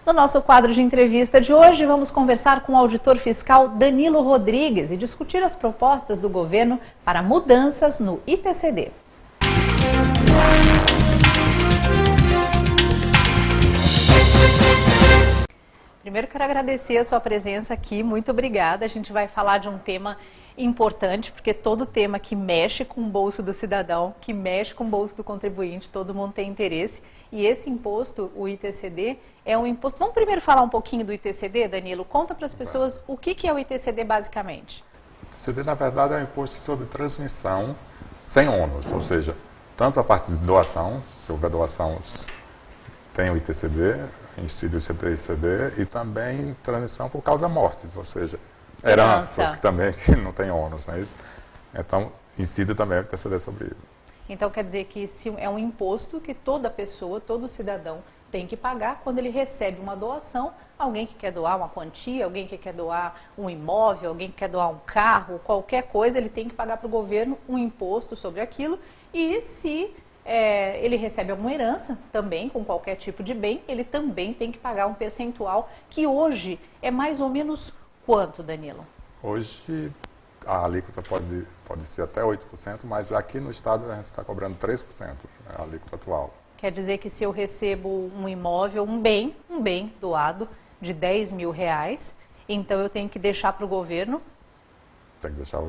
No nosso quadro de entrevista de hoje, vamos conversar com o auditor fiscal Danilo Rodrigues e discutir as propostas do governo para mudanças no ITCD. Primeiro, quero agradecer a sua presença aqui, muito obrigada. A gente vai falar de um tema importante, porque todo tema que mexe com o bolso do cidadão, que mexe com o bolso do contribuinte, todo mundo tem interesse. E esse imposto, o ITCD, é um imposto... Vamos primeiro falar um pouquinho do ITCD, Danilo? Conta para as pessoas o que é o ITCD basicamente. O ITCD, na verdade, é um imposto sobre transmissão sem ônus, ou seja, tanto a parte de doação, se houver doação, tem o ITCD, incide o ITCD, e também transmissão por causa da morte, ou seja, herança, que também não tem ônus, não é isso? Então, incide também o ITCD sobre ele. Então, quer dizer que é um imposto que toda pessoa, todo cidadão tem que pagar quando ele recebe uma doação, alguém que quer doar uma quantia, alguém que quer doar um imóvel, alguém que quer doar um carro, qualquer coisa, ele tem que pagar para o governo um imposto sobre aquilo. E se ele recebe alguma herança também, com qualquer tipo de bem, ele também tem que pagar um percentual, que hoje é mais ou menos quanto, Danilo? Hoje a alíquota pode ser até 8%, mas aqui no estado a gente está cobrando 3%, a alíquota atual. Quer dizer que se eu recebo um imóvel, um bem doado de R$10 mil, então eu tenho que deixar para o governo? Tem que deixar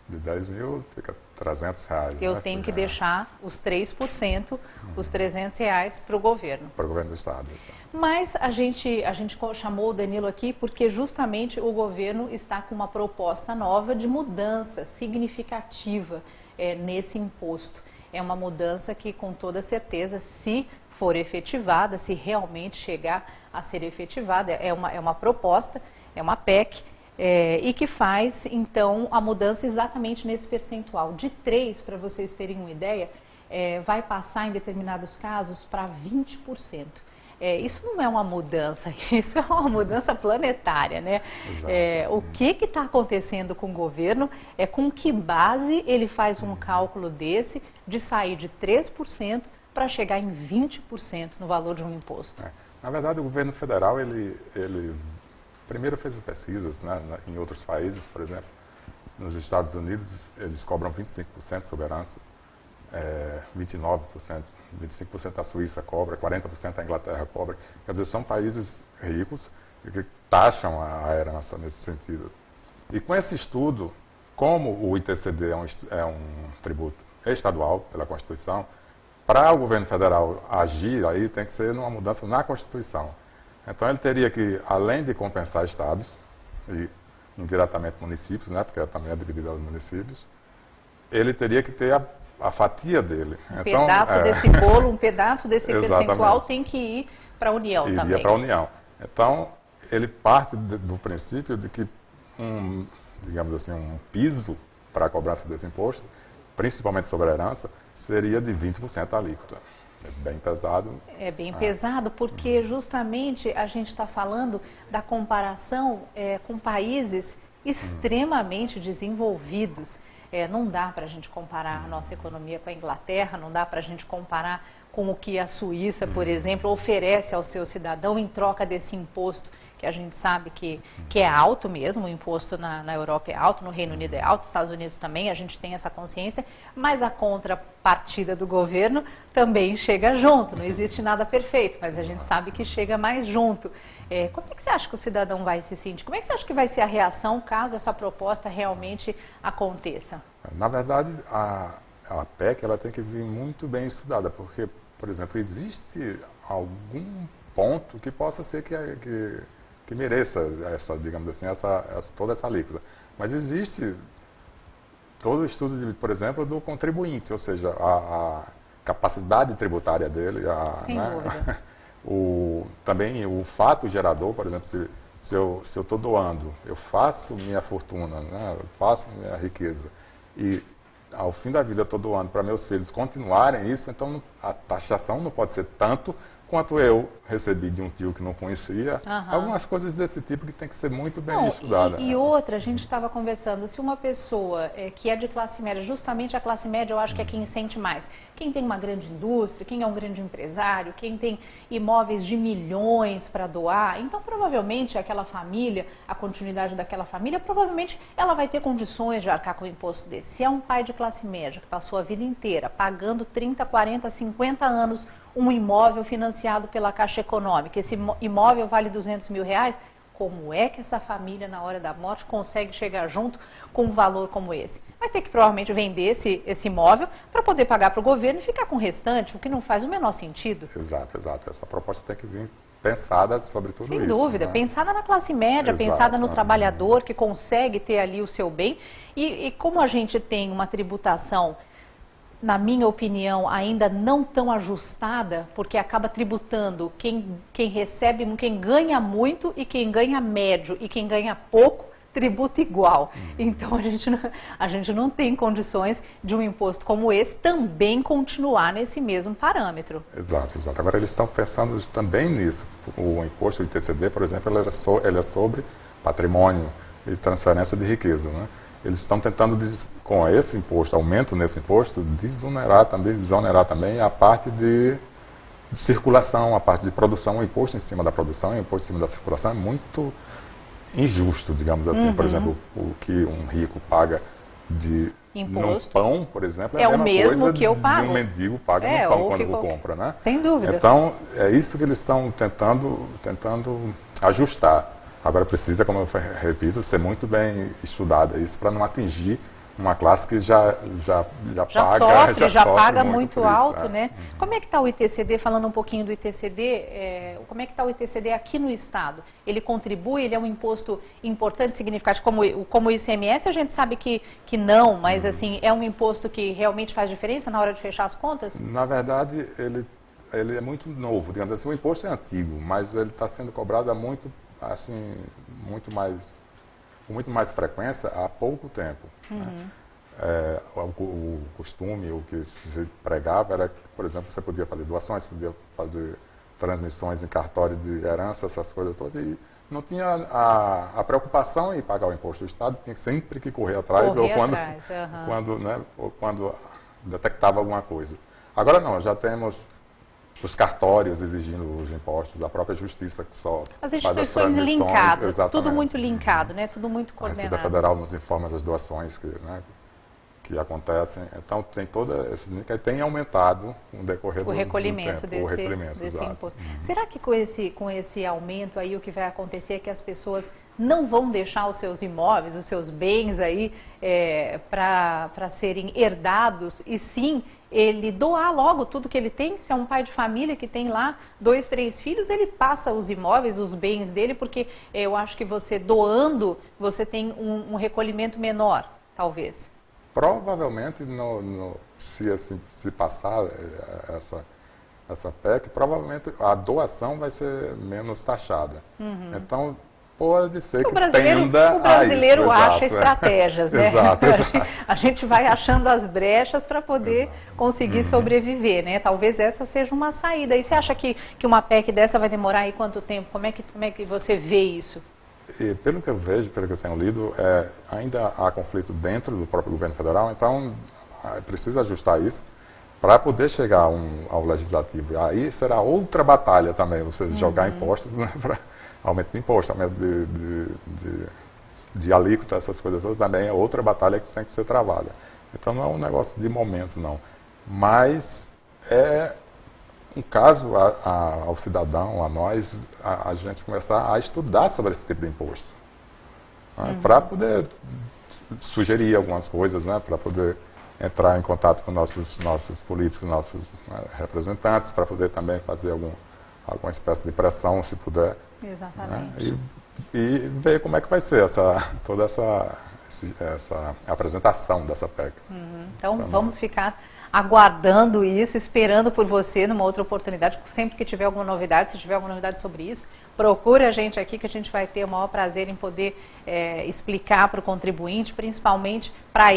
de 10 mil, fica R$300. Eu tenho que deixar os 3%, os R$300 para o governo. Para o governo do estado. Mas a gente chamou o Danilo aqui porque justamente o governo está com uma proposta nova de mudança significativa nesse imposto. É uma mudança que, com toda certeza, se for efetivada, se realmente chegar a ser efetivada, é uma proposta, é uma PEC, e que faz, então, a mudança exatamente nesse percentual. De 3%, para vocês terem uma ideia, vai passar, em determinados casos, para 20%. Isso não é uma mudança, isso é uma mudança planetária, né? O que está acontecendo com o governo, com que base ele faz um cálculo desse, de sair de 3% para chegar em 20% no valor de um imposto? Na verdade, o governo federal, ele primeiro fez pesquisas, né, em outros países, por exemplo, nos Estados Unidos, eles cobram 25% sobre herança, 29%, 25% a Suíça cobra, 40% a Inglaterra cobra. Quer dizer, são países ricos que taxam a herança nesse sentido. E com esse estudo, como o ITCD é um tributo estadual pela Constituição, para o governo federal agir, aí tem que ser uma mudança na Constituição. Então ele teria que, além de compensar estados e indiretamente municípios, né, porque também é dividido aos municípios, ele teria que ter a fatia dele. Pedaço desse bolo, um pedaço desse percentual tem que ir para a União também. Iria para a União. Então, ele parte do princípio de que digamos assim, um piso para a cobrança desse imposto, principalmente sobre a herança, seria de 20% a alíquota. É bem pesado. É bem pesado porque justamente a gente está falando da comparação com países extremamente desenvolvidos. Não dá para a gente comparar a nossa economia com a Inglaterra, não dá para a gente comparar com o que a Suíça, por exemplo, oferece ao seu cidadão em troca desse imposto, que a gente sabe que é alto mesmo, o imposto na Europa é alto, no Reino Unido é alto, nos Estados Unidos também, a gente tem essa consciência, mas a contrapartida do governo também chega junto, não existe nada perfeito, mas a gente sabe que chega mais junto. Como é que você acha que o cidadão vai se sentir? Como é que você acha que vai ser a reação caso essa proposta realmente aconteça? Na verdade, a PEC ela tem que vir muito bem estudada, porque, por exemplo, existe algum ponto que possa ser que mereça digamos assim, toda essa alíquota. Mas existe todo o estudo, por exemplo, do contribuinte, ou seja, a capacidade tributária dele, Sem dúvida. Também o fato gerador, por exemplo, se eu estou doando, eu faço minha fortuna, né, eu faço minha riqueza, e ao fim da vida eu estou doando para meus filhos continuarem isso, então a taxação não pode ser tanto quanto eu recebi de um tio que não conhecia, algumas coisas desse tipo que tem que ser muito bem estudadas. E outra, a gente estava conversando, se uma pessoa que é de classe média, justamente a classe média eu acho que é quem sente mais, quem tem uma grande indústria, quem é um grande empresário, quem tem imóveis de milhões para doar, então provavelmente aquela família, a continuidade daquela família, provavelmente ela vai ter condições de arcar com o imposto desse. Se é um pai de classe média que passou a vida inteira pagando 30, 40, 50 anos um imóvel financiado pela Caixa Econômica, esse imóvel vale R$200 mil, como é que essa família na hora da morte consegue chegar junto com um valor como esse? Vai ter que provavelmente vender esse imóvel para poder pagar para o governo e ficar com o restante, o que não faz o menor sentido. Exato. Essa proposta tem que vir pensada sobre tudo isso. Sem dúvida, né? Pensada na classe média, pensada no trabalhador que consegue ter ali o seu bem. E como a gente tem uma tributação, na minha opinião, ainda não tão ajustada, porque acaba tributando quem recebe, quem ganha muito e quem ganha médio e quem ganha pouco, tributa igual. Então a gente não tem condições de um imposto como esse também continuar nesse mesmo parâmetro. Exato. Agora eles estão pensando também nisso. O imposto do ITCD, por exemplo, ele é sobre patrimônio e transferência de riqueza, né? Eles estão tentando, com esse imposto, aumento nesse imposto, desonerar também a parte de circulação, a parte de produção. O imposto em cima da produção e o imposto em cima da circulação é muito injusto, digamos assim. Por exemplo, o que um rico paga de no pão, por exemplo, é a mesma mesmo coisa que eu pago. De um mendigo paga no pão quando compra, né? Sem dúvida. Então, é isso que eles estão tentando ajustar. Agora precisa, como eu repito, ser muito bem estudada isso para não atingir uma classe que já paga muito alto, né? Como é que está o ITCD, falando um pouquinho do ITCD, como é que está o ITCD aqui no Estado? Ele contribui, ele é um imposto importante, significativo, como o ICMS, a gente sabe que não, mas assim, é um imposto que realmente faz diferença na hora de fechar as contas? Na verdade, ele é muito novo, digamos assim, o imposto é antigo, mas ele está sendo cobrado há muito mais frequência há pouco tempo. Né? O costume, o que se pregava era que, por exemplo, você podia fazer doações, podia fazer transmissões em cartório de herança, essas coisas todas, e não tinha a preocupação em pagar o imposto do Estado, tinha sempre que correr atrás, ou quando detectava alguma coisa. Agora não, já temos os cartórios exigindo os impostos, a própria justiça que só as instituições faz as transmissões, linkadas, exatamente. Tudo muito linkado, né? Tudo muito coordenado. A Receita Federal nos informa das doações que acontecem, então tem todo esse link, e tem aumentado no decorrer do recolhimento tempo, desse imposto. Será que com esse aumento aí o que vai acontecer é que as pessoas não vão deixar os seus imóveis, os seus bens aí para serem herdados, e sim ele doar logo tudo que ele tem? Se é um pai de família que tem lá 2, 3 filhos, ele passa os imóveis, os bens dele, porque eu acho que você doando, você tem um recolhimento menor, talvez. Provavelmente, se passar essa PEC, provavelmente a doação vai ser menos taxada. Então, pode ser que tenda o brasileiro a isso. acha estratégias, né? Exato. A gente vai achando as brechas para poder conseguir sobreviver, né? Talvez essa seja uma saída. E você acha que uma PEC dessa vai demorar aí quanto tempo? Como é que você vê isso? E pelo que eu vejo, pelo que eu tenho lido, ainda há conflito dentro do próprio governo federal, então precisa ajustar isso para poder chegar ao legislativo. Aí será outra batalha também, você jogar impostos, né, para aumento de imposto, aumento de alíquota, essas coisas todas, também é outra batalha que tem que ser travada. Então não é um negócio de momento, não. Mas é um caso ao cidadão, a nós, a gente começar a estudar sobre esse tipo de imposto. Né, para poder sugerir algumas coisas, né, para poder entrar em contato com nossos políticos, nossos representantes, para poder também fazer alguma espécie de pressão, se puder. Exatamente. Né, e ver como é que vai ser toda essa apresentação dessa PEC. Então vamos ficar aguardando isso, esperando por você numa outra oportunidade. Sempre que tiver alguma novidade, se tiver alguma novidade sobre isso, procure a gente aqui, que a gente vai ter o maior prazer em poder explicar para o contribuinte, principalmente para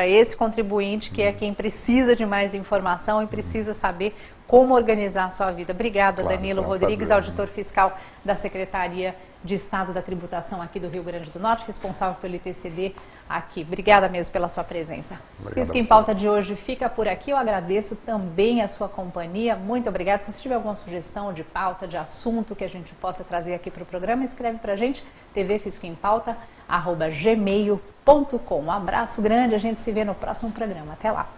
esse contribuinte, que é quem precisa de mais informação e precisa saber como organizar a sua vida. Obrigada, Claro, Danilo será um Rodrigues, prazer. auditor fiscal da Secretaria de Estado da Tributação aqui do Rio Grande do Norte, responsável pelo ITCD aqui. Obrigada mesmo pela sua presença. Obrigado Fisco a em você. Pauta de hoje fica por aqui. Eu agradeço também a sua companhia. Muito obrigada. Se você tiver alguma sugestão de pauta, de assunto que a gente possa trazer aqui para o programa, escreve para a gente, tvfiscoempauta@gmail.com. Um abraço grande, a gente se vê no próximo programa. Até lá.